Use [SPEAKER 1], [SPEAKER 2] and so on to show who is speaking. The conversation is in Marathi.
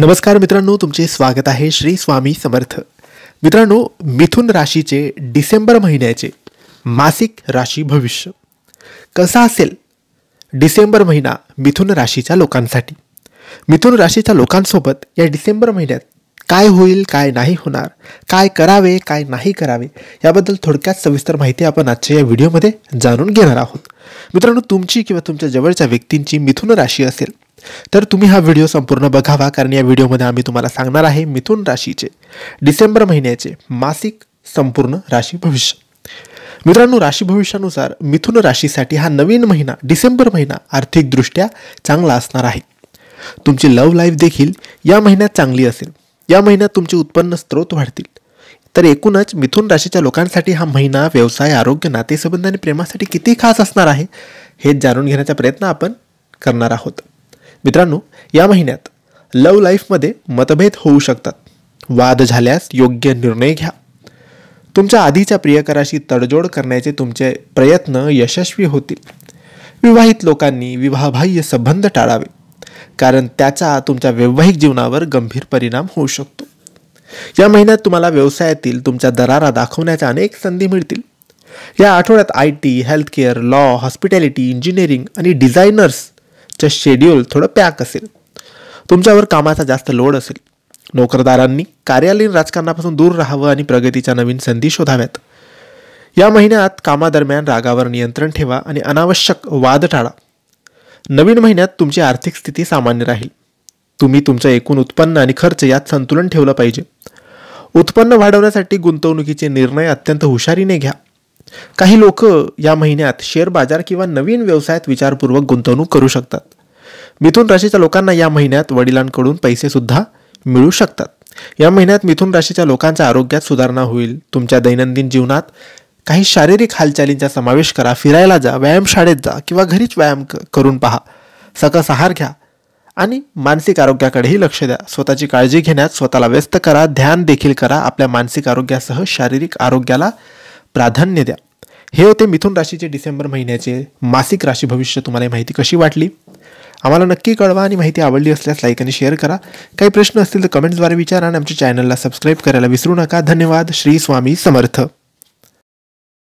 [SPEAKER 1] नमस्कार मित्रांनो, तुमचे स्वागत आहे श्री स्वामी समर्थ. मित्रांनो, मिथुन राशीचे डिसेंबर महिन्याचे मासिक राशी भविष्य कसा असेल डिसेंबर महिना मिथुन राशीच्या लोकांसाठी. मिथुन राशीच्या लोकांसोबत या डिसेंबर महिन्यात काय होईल, काय नाही होणार, काय करावे, काय नाही करावे याबद्दल थोडक्यात सविस्तर माहिती आपण आजच्या या व्हिडिओमध्ये जाणून घेणार आहोत. मित्रांनो, तुमची किंवा तुमच्या जवळच्या व्यक्तींची मिथुन राशी असेल तर तुम्ही हा व्हिडिओ संपूर्ण बघावा, कारण या व्हिडिओमध्ये आम्ही तुम्हाला सांगणार आहे मिथुन राशीचे डिसेंबर महिन्याचे मासिक संपूर्ण राशी भविष्य. मित्रांनो, राशी भविष्यानुसार मिथुन राशीसाठी हा नवीन महिना डिसेंबर महिना आर्थिकदृष्ट्या चांगला असणार आहे. तुमची लव्ह लाईफ देखील या महिन्यात चांगली असेल. या महिन्यात तुमचे उत्पन्न स्रोत वाढतील. तर एकूणच मिथुन राशीच्या लोकांसाठी हा महिना व्यवसाय, आरोग्य, नातेसंबंध आणि प्रेमासाठी किती खास असणार आहे हे जाणून घेण्याचा प्रयत्न आपण करणार आहोत. मित्रांनो, या महिन्यात लव्ह लाईफमध्ये मतभेद होऊ शकतात. वाद झाल्यास योग्य निर्णय घ्या. तुमच्या आधीच्या प्रियकराशी तडजोड करण्याचे तुमचे प्रयत्न यशस्वी होतील. विवाहित लोकांनी विवाहबाह्य संबंध टाळावे, कारण त्याचा तुमच्या वैवाहिक जीवनावर गंभीर परिणाम होऊ शकतो. या महिन्यात तुम्हाला व्यवसायातील तुमच्या दरारा दाखवण्याच्या अनेक संधी मिळतील. या आठवड्यात IT, healthcare, law, hospitality, engineering आणि डिझायनर्सचं शेड्यूल थोडं पॅक असेल. तुमच्यावर कामाचा जास्त लोड असेल. नोकरदारांनी कार्यालयीन राजकारणापासून दूर राहावं आणि प्रगतीच्या नवीन संधी शोधाव्यात. या महिन्यात कामादरम्यान रागावर नियंत्रण ठेवा आणि अनावश्यक वाद टाळा. नवीन महिन्यात तुमची आर्थिक स्थिती सामान्य राहील. तुम्ही तुमचं एकूण उत्पन्न आणि खर्च यात संतुलन ठेवलं पाहिजे. उत्पन्न वाढवण्यासाठी गुंतवणुकीचे निर्णय अत्यंत हुशारीने घ्या. काही लोक या महिन्यात शेअर बाजार किंवा नवीन व्यवसायात विचारपूर्वक गुंतवणूक करू शकतात. मिथुन राशीच्या लोकांना या महिन्यात वडिलांकडून पैसे सुद्धा मिळू शकतात. या महिन्यात मिथुन राशीच्या लोकांच्या आरोग्यात सुधारणा होईल. तुमच्या दैनंदिन जीवनात काही शारीरिक हालचालींचा समावेश करा. फिरायला जा, व्यायामशाळेत जा किंवा घरीच व्यायाम करून पहा. सकस आहार घ्या आणि मानसिक आरोग्याकडेही लक्ष द्या. स्वतःची काळजी घेण्यात स्वतःला व्यस्त करा. ध्यान देखील करा. आपल्या मानसिक आरोग्यासह शारीरिक आरोग्याला प्राधान्य द्या. हे होते मिथुन राशीचे डिसेंबर महिन्याचे मासिक राशी भविष्य. तुम्हाला ही माहिती कशी वाटली आम्हाला नक्की कळवा आणि माहिती आवडली असल्यास लाईक आणि शेअर करा. काही प्रश्न असतील तर कमेंट्सद्वारे विचारा आणि आमच्या चॅनलला सबस्क्राईब करायला विसरू नका. धन्यवाद. श्री स्वामी समर्थ.